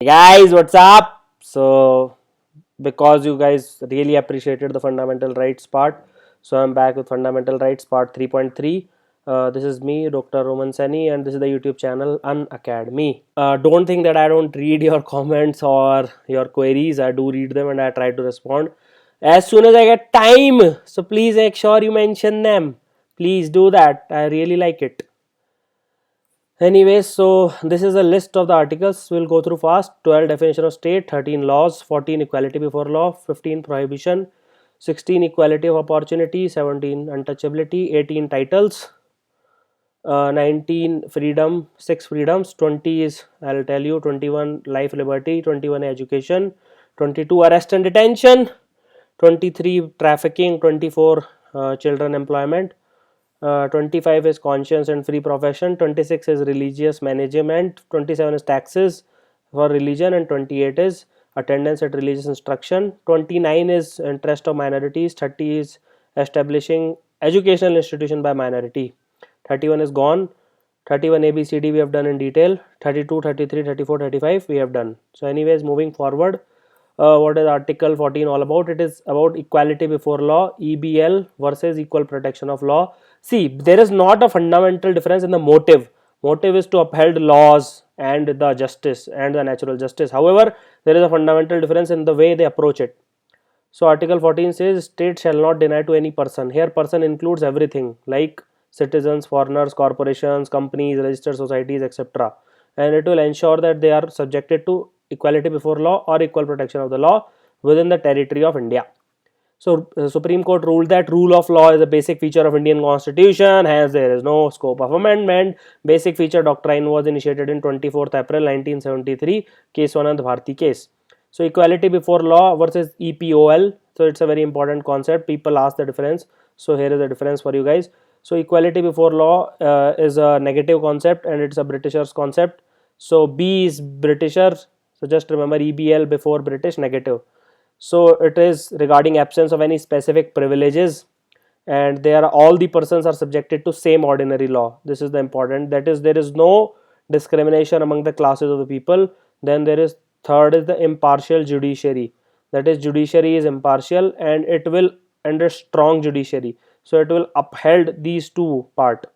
Hey guys, what's up? So, because you guys really appreciated the fundamental rights part, so I'm back with fundamental rights part 3.3. This is me, Dr. Roman Saini, and this is the YouTube channel Unacademy. Don't think that I don't read your comments or your queries. I do read them and I try to respond as soon as I get time. So, please make sure you mention them. Please do that. I really like it. Anyways, so this is a list of the articles we'll go through fast. 12 definition of state, 13 laws, 14 equality before law, 15 prohibition, 16 equality of opportunity, 17 untouchability, 18 titles, 19 freedom, 6 freedoms, 20 is, I'll tell you, 21 life liberty, 21 education, 22 arrest and detention, 23 trafficking, 24 children employment, 25 is conscience and free profession, 26 is religious management, 27 is taxes for religion, and 28 is attendance at religious instruction, 29 is interest of minorities, 30 is establishing educational institution by minority, 31 is gone, 31 ABCD we have done in detail, 32, 33, 34, 35 we have done. So anyways, moving forward, what is article 14 all about? It is about equality before law, EBL versus equal protection of law. See, there is not a fundamental difference in the motive. Motive is to uphold laws and the justice and the natural justice. However, there is a fundamental difference in the way they approach it. So article 14 says state shall not deny to any person. Here person includes everything like citizens, foreigners, corporations, companies, registered societies, etc. And it will ensure that they are subjected to equality before law or equal protection of the law within the territory of India. So Supreme Court ruled that rule of law is a basic feature of Indian Constitution, hence there is no scope of amendment. Basic feature doctrine was initiated in 24th April 1973, case Swanand Bharti case. So equality before law versus EPOL. So it's a very important concept. People ask the difference. So here is the difference for you guys. So equality before law is a negative concept and it's a Britisher's concept. So B is Britisher. So just remember EBL before British negative. So it is regarding absence of any specific privileges, and they are all the persons are subjected to same ordinary law. This is the important, that is there is no discrimination among the classes of the people. Then there is third is the impartial judiciary, that is judiciary is impartial and it will under strong judiciary, so it will uphold these two part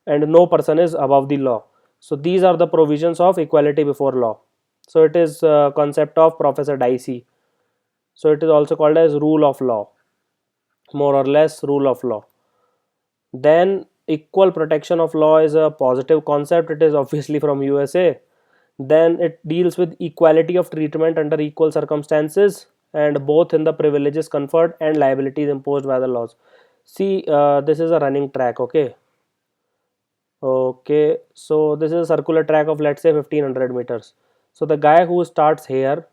and no person is above the law. So these are the provisions of equality before law. So it is concept of Professor Dicey. So it is also called as rule of law, more or less rule of law. Then equal protection of law is a positive concept. It is obviously from USA. Then it deals with equality of treatment under equal circumstances and both in the privileges conferred and liabilities imposed by the laws. See, this is a running track, okay. Okay, so this is a circular track of let's say 1500 meters. So the guy who starts here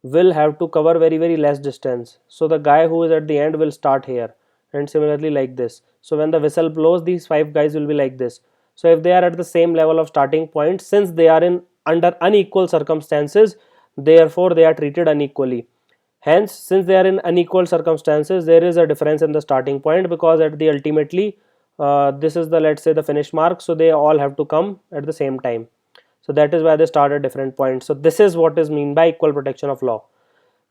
will have to cover very less distance, so the guy who is at the end will start here and similarly like this. So when the whistle blows, these five guys will be like this. So if they are at the same level of starting point, since they are in under unequal circumstances, therefore they are treated unequally. Hence, since they are in unequal circumstances, there is a difference in the starting point, because at the ultimately this is the, let's say, the finish mark, so they all have to come at the same time. So that is why they start at different points. So this is what is mean by equal protection of law.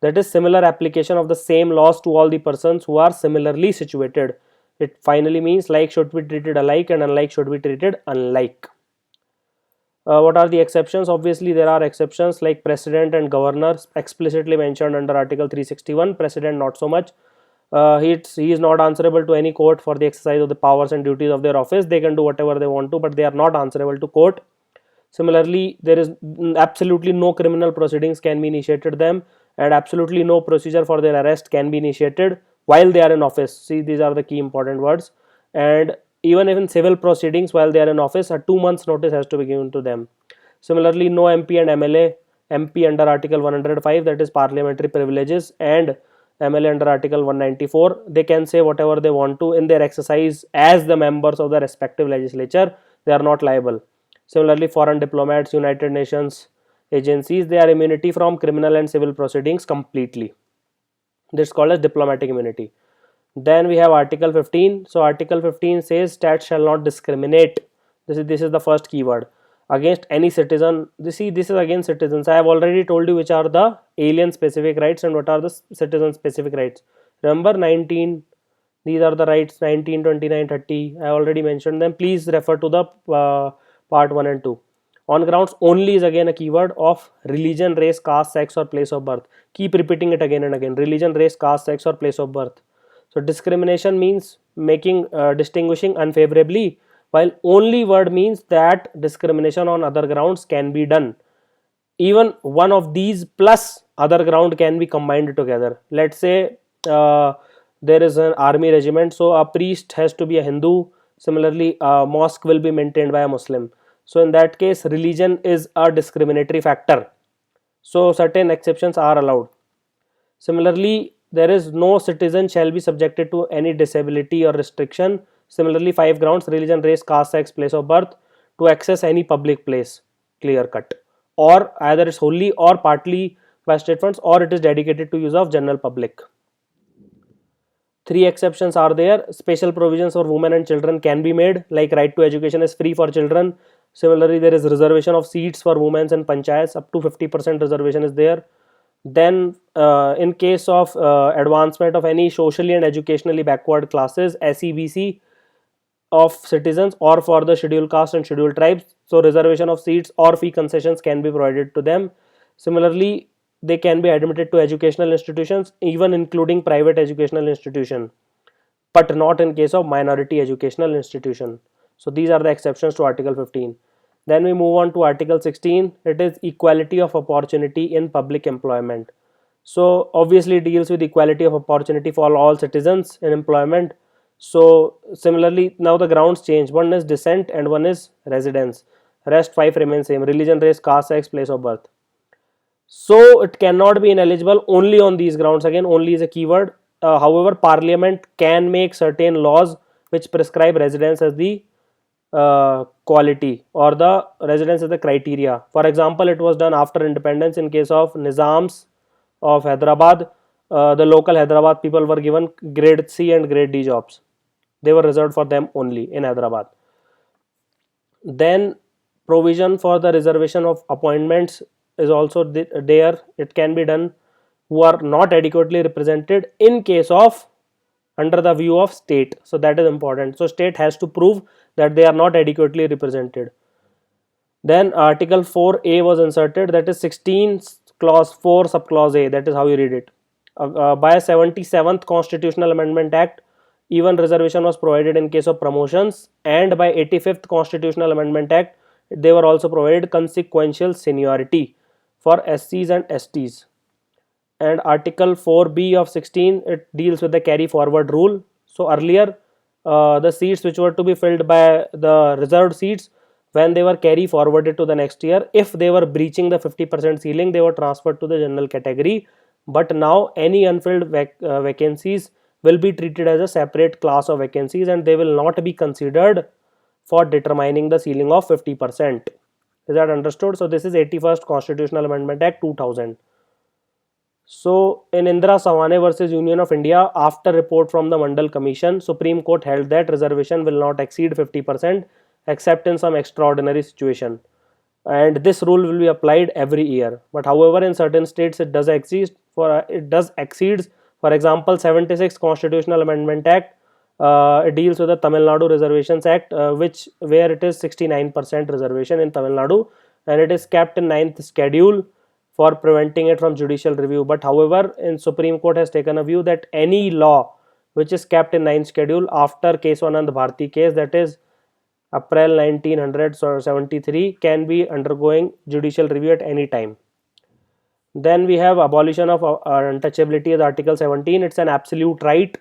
That is similar application of the same laws to all the persons who are similarly situated. It finally means like should be treated alike and unlike should be treated unlike. What are the exceptions? Obviously there are exceptions like president and governors explicitly mentioned under article 361. President not so much. He is not answerable to any court for the exercise of the powers and duties of their office. They can do whatever they want to, but they are not answerable to court. Similarly, there is absolutely no criminal proceedings can be initiated them, and absolutely no procedure for their arrest can be initiated while they are in office. See, these are the key important words. And even in civil proceedings while they are in office, a 2 months notice has to be given to them. Similarly, no MP and MLA, MP under article 105, that is parliamentary privileges, and MLA under article 194, they can say whatever they want to in their exercise as the members of the respective legislature. They are not liable. Similarly, foreign diplomats, United Nations agencies, they are immunity from criminal and civil proceedings completely. This is called as diplomatic immunity. Then we have article 15. So article 15 says state shall not discriminate. This is the first keyword. against any citizen. See, this is against citizens. I have already told you which are the alien specific rights and what are the citizen specific rights. Remember 19, these are the rights 19, 29, 30. I already mentioned them. Please refer to the part 1 and 2. On grounds only is again a keyword of religion, race, caste, sex or place of birth. Keep repeating it again and again. Religion, race, caste, sex or place of birth. So discrimination means making distinguishing unfavorably, while only word means that discrimination on other grounds can be done. Even one of these plus other ground can be combined together. Let's say there is an army regiment, so a priest has to be a Hindu. Similarly, a mosque will be maintained by a Muslim. So in that case, religion is a discriminatory factor. So certain exceptions are allowed. Similarly, there is no citizen shall be subjected to any disability or restriction. Similarly, 5 grounds: religion, race, caste, sex, place of birth, to access any public place, clear cut, or either it's wholly or partly by state funds, or it is dedicated to use of general public. 3 exceptions are there. Special provisions for women and children can be made, like right to education is free for children. Similarly, there is reservation of seats for women and panchayats, up to 50% reservation is there. Then in case of advancement of any socially and educationally backward classes, SEBC of citizens, or for the scheduled caste and scheduled tribes, so reservation of seats or fee concessions can be provided to them. Similarly, they can be admitted to educational institutions, even including private educational institution, but not in case of minority educational institution. So these are the exceptions to Article 15. Then we move on to Article 16. It is equality of opportunity in public employment. So obviously it deals with equality of opportunity for all citizens in employment. So similarly, now the grounds change. One is descent and one is residence. Rest 5 remain same: religion, race, caste, sex, place of birth. So it cannot be ineligible only on these grounds. Again, only is a keyword. However, Parliament can make certain laws which prescribe residence as the quality, or the residence as the criteria. For example, it was done after independence in case of Nizams of Hyderabad. The local Hyderabad people were given grade C and grade D jobs. They were reserved for them only in Hyderabad. Then provision for the reservation of appointments is also there. It can be done who are not adequately represented in case of under the view of state. So that is important. So state has to prove that they are not adequately represented. Then Article 4A was inserted, that is 16 clause 4 subclause A, that is how you read it. By 77th Constitutional Amendment Act, even reservation was provided in case of promotions, and by 85th Constitutional Amendment Act, they were also provided consequential seniority for SCs and STs. And Article 4B of 16, it deals with the carry forward rule. So earlier, the seats which were to be filled by the reserved seats, when they were carry forwarded to the next year, if they were breaching the 50% ceiling, they were transferred to the general category. But now any unfilled vacancies will be treated as a separate class of vacancies, and they will not be considered for determining the ceiling of 50%. Is that understood? So this is 81st Constitutional Amendment Act 2000. So in Indira Sawane versus Union of India, after report from the Mandal Commission, Supreme Court held that reservation will not exceed 50% except in some extraordinary situation, and this rule will be applied every year. But however, in certain states it does exceeds. For example, 76th Constitutional Amendment Act, it deals with the Tamil Nadu Reservations Act, where it is 69% reservation in Tamil Nadu, and it is kept in 9th schedule for preventing it from judicial review. But however, in Supreme Court has taken a view that any law which is kept in 9th schedule after Keswanand Bharti case, that is April 1973, can be undergoing judicial review at any time. Then we have abolition of untouchability as Article 17. It's an absolute right,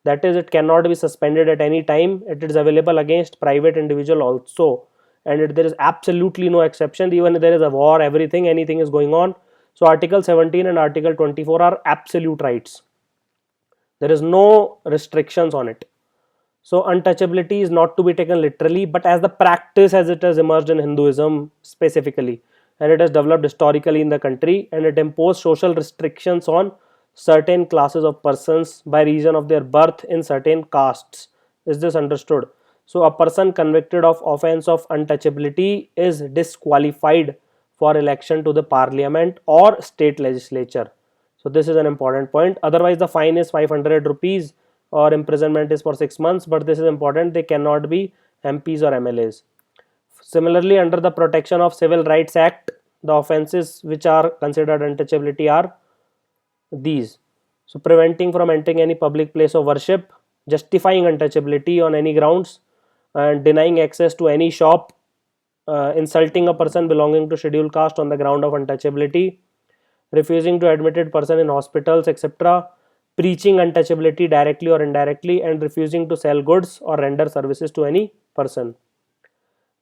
that is, it cannot be suspended at any time. It is available against private individual also, and there is absolutely no exception. Even if there is a war, anything is going on. So Article 17 and Article 24 are absolute rights. There is no restrictions on it. So untouchability is not to be taken literally, but as the practice as it has emerged in Hinduism specifically, and it has developed historically in the country, and it imposed social restrictions on certain classes of persons by reason of their birth in certain castes. Is this understood? So a person convicted of offense of untouchability is disqualified for election to the parliament or state legislature. So this is an important point. Otherwise the fine is 500 rupees or imprisonment is for 6 months, but this is important, they cannot be MPs or MLAs. Similarly, under the Protection of Civil Rights Act, the offences which are considered untouchability are these. So preventing from entering any public place of worship, justifying untouchability on any grounds, and denying access to any shop, insulting a person belonging to scheduled caste on the ground of untouchability, refusing to admit a person in hospitals, etc., preaching untouchability directly or indirectly, and refusing to sell goods or render services to any person.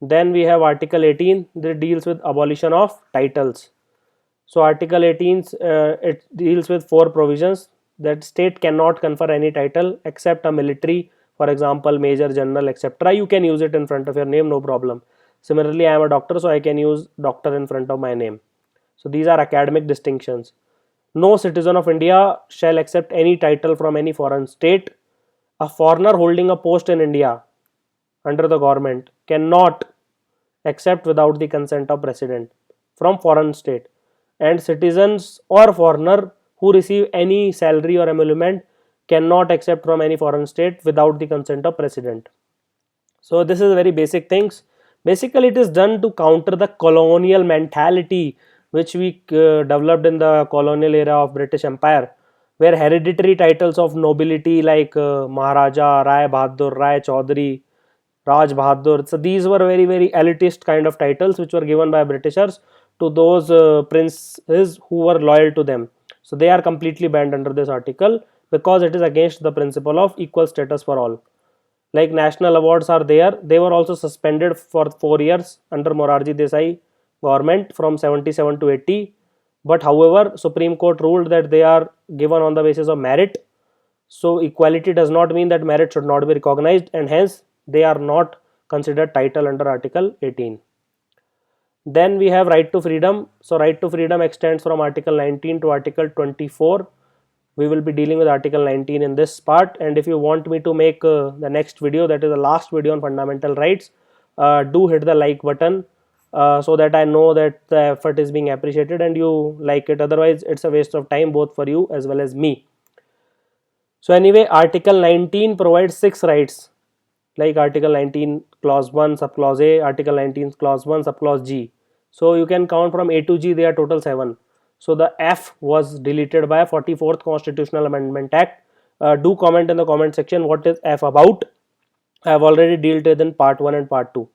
Then we have Article 18 that deals with abolition of titles. So Article 18 it deals with 4 provisions that state cannot confer any title except a military, for example major, general, etc. You can use it in front of your name, no problem. Similarly, I am a doctor, so I can use doctor in front of my name. So these are academic distinctions. No citizen of India shall accept any title from any foreign state. A foreigner holding a post in India under the government cannot accept without the consent of president from foreign state, and citizens or foreigner who receive any salary or emolument cannot accept from any foreign state without the consent of president. So this is very basic things. Basically it is done to counter the colonial mentality which we developed in the colonial era of British Empire, where hereditary titles of nobility like Maharaja, Rai Bahadur, Rai Chaudhary, Raj Bahadur. So these were very elitist kind of titles which were given by Britishers to those princes who were loyal to them. So they are completely banned under this article because it is against the principle of equal status for all. Like national awards are there, they were also suspended for 4 years under Morarji Desai government from 77 to 80. But however, Supreme Court ruled that they are given on the basis of merit. So equality does not mean that merit should not be recognized, and hence they are not considered title under Article 18. Then we have right to freedom. So right to freedom extends from Article 19 to Article 24. We will be dealing with Article 19 in this part, and if you want me to make the next video, that is the last video on fundamental rights, do hit the like button so that I know that the effort is being appreciated and you like it. Otherwise it's a waste of time both for you as well as me. So anyway, Article 19 provides 6 rights, like Article 19 clause 1 subclause A, Article 19 clause 1 subclause G. So you can count from A to G, they are total 7. So the F was deleted by 44th Constitutional Amendment Act. Do comment in the comment section what is F about. I have already dealt with in part 1 and part 2.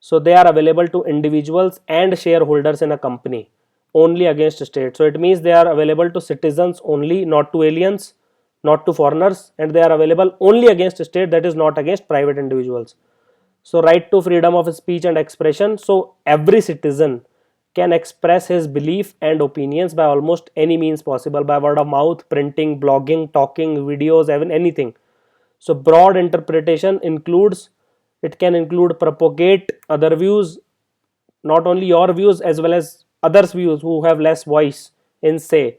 So they are available to individuals and shareholders in a company only against state. So it means they are available to citizens only, not to aliens, not to foreigners, and they are available only against state, that is not against private individuals. So right to freedom of speech and expression. So every citizen can express his belief and opinions by almost any means possible, by word of mouth, printing, blogging, talking, videos, even anything. So broad interpretation includes, it can include propagate other views, not only your views as well as others views who have less voice in say.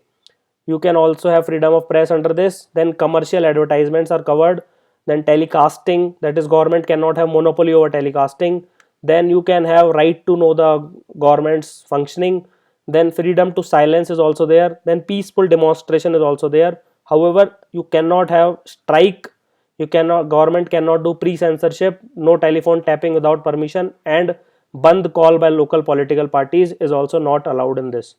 You can also have freedom of press under this. Then commercial advertisements are covered. Then telecasting, that is government cannot have monopoly over telecasting. Then you can have right to know the government's functioning. Then freedom to silence is also there. Then peaceful demonstration is also there. However, you cannot have strike, you cannot, government cannot do pre-censorship, no telephone tapping without permission, and band call by local political parties is also not allowed in this.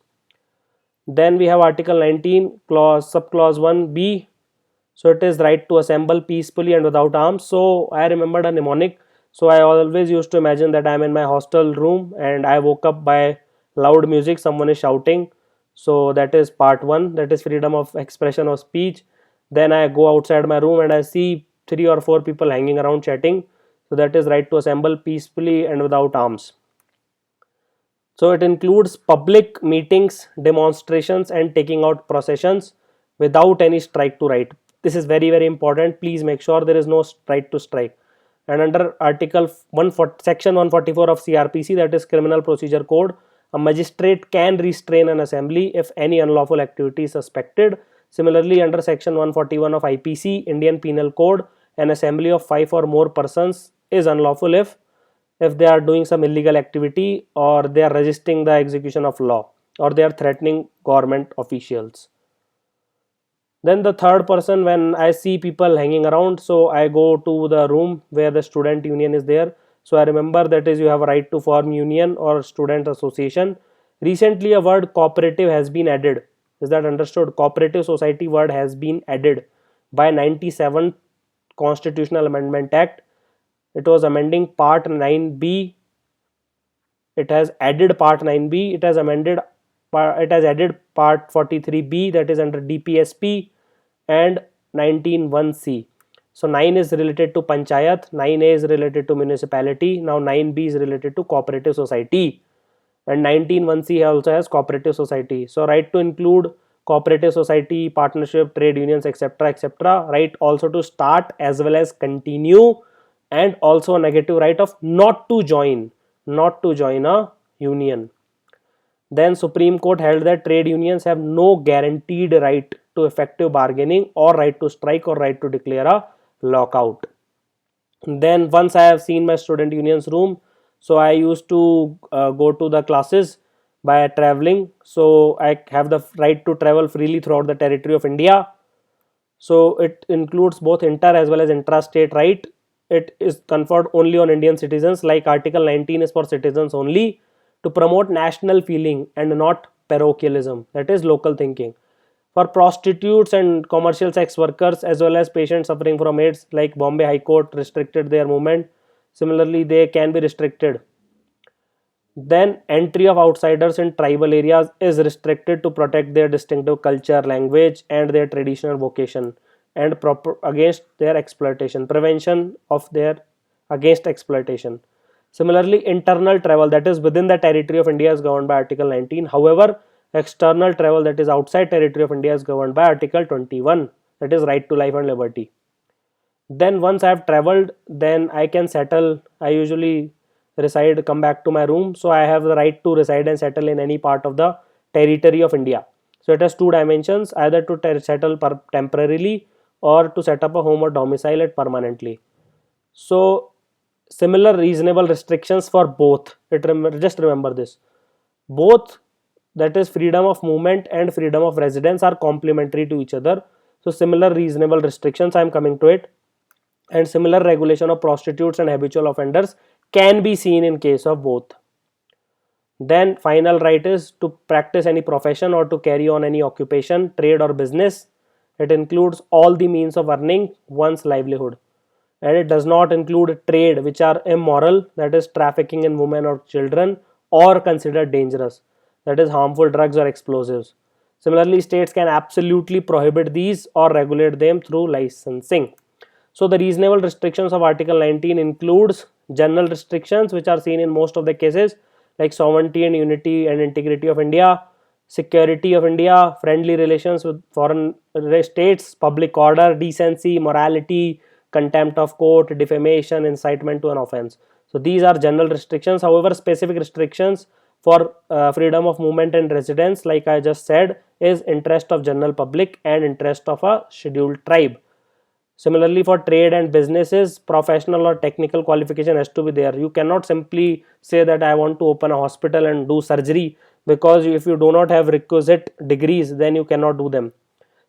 Then we have Article 19 clause subclause 1b. So it is right to assemble peacefully and without arms. So I remembered a mnemonic. So I always used to imagine that I am in my hostel room and I woke up by loud music, someone is shouting. So that is part 1, that is freedom of expression or speech. Then I go outside my room and I see 3 or 4 people hanging around chatting. So that is right to assemble peacefully and without arms. So it includes public meetings, demonstrations, and taking out processions without any strike to right. This is very important. Please make sure there is no right to strike. And under Article 140, Section 144 of CRPC, that is Criminal Procedure Code, a magistrate can restrain an assembly if any unlawful activity is suspected. Similarly, under Section 141 of IPC, Indian Penal Code, an assembly of 5 or more persons is unlawful if they are doing some illegal activity, or they are resisting the execution of law, or they are threatening government officials. Then the third person, when I see people hanging around, so I go to the room where the student union is there. So I remember that is, you have a right to form union or student association. Recently a word cooperative has been added. Is that understood? Cooperative society word has been added by 97th Constitutional Amendment Act. It was amending part 9b. It has added part 9b. It has added part 43b, that is under DPSP, and 19(1)(c). So 9 is related to panchayat, 9a is related to municipality, now 9b is related to cooperative society, and 19(1)(c) also has cooperative society. So right to include cooperative society, partnership, trade unions, etc., etc. Right also to start as well as continue, and also a negative right of not to join a union. Then Supreme Court held that trade unions have no guaranteed right to effective bargaining, or right to strike, or right to declare a lockout. Then once I have seen my student union's room, so I used to go to the classes by traveling. So I have the right to travel freely throughout the territory of India. So it includes both inter as well as intrastate right. It is conferred only on Indian citizens, like Article 19 is for citizens only, to promote national feeling and not parochialism, that is local thinking. For prostitutes and commercial sex workers as well as patients suffering from AIDS, like Bombay High Court restricted their movement. Similarly, they can be restricted. Then entry of outsiders in tribal areas is restricted to protect their distinctive culture, language, and their traditional vocation, and against their exploitation, prevention of their against exploitation. Similarly, internal travel, that is within the territory of India, is governed by Article 19. However, external travel, that is outside territory of India, is governed by Article 21, that is right to life and liberty. Then once I have traveled, then I can settle. I usually come back to my room. So I have the right to reside and settle in any part of the territory of India. So it has two dimensions, either to settle temporarily, or to set up a home or domicile it permanently. So similar reasonable restrictions for both. Just remember this. Both, that is freedom of movement and freedom of residence, are complementary to each other. So similar reasonable restrictions, I am coming to it, and similar regulation of prostitutes and habitual offenders can be seen in case of both. Then final right is to practice any profession or to carry on any occupation, trade or business. It includes all the means of earning one's livelihood, and it does not include trade which are immoral, that is trafficking in women or children, or considered dangerous, that is harmful drugs or explosives. Similarly, states can absolutely prohibit these or regulate them through licensing. So the reasonable restrictions of Article 19 includes general restrictions which are seen in most of the cases, like sovereignty and unity and integrity of India, security of India, friendly relations with foreign states, public order, decency, morality, contempt of court, defamation, incitement to an offense. So these are general restrictions. However, specific restrictions for freedom of movement and residence, like I just said, is interest of general public and interest of a scheduled tribe. Similarly, for trade and businesses, professional or technical qualification has to be there. You cannot simply say that I want to open a hospital and do surgery, because if you do not have requisite degrees, then you cannot do them.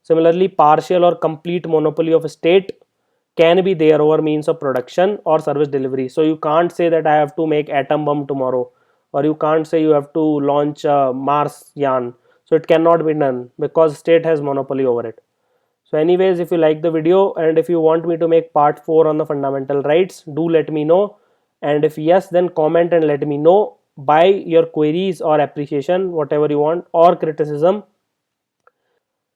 Similarly, partial or complete monopoly of a state can be there over means of production or service delivery. So you can't say that I have to make atom bomb tomorrow, or you can't say you have to launch a Mars yacht. So it cannot be done because state has monopoly over it. So anyways, if you like the video and if you want me to make part 4 on the fundamental rights, do let me know, and if yes, then comment and let me know by your queries or appreciation, whatever you want, or criticism.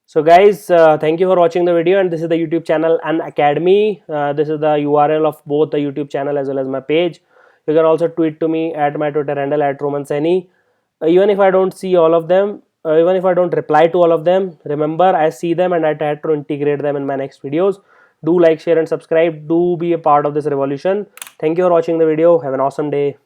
So guys, thank you for watching the video, and this is the YouTube channel Unacademy. This is the URL of both the YouTube channel as well as my page. You can also tweet to me at my Twitter handle at Roman Saini. Even if I don't see all of them, even if I don't reply to all of them, remember I see them and I try to integrate them in my next videos. Do like, share and subscribe. Do be a part of this revolution. Thank you for watching the video. Have an awesome day.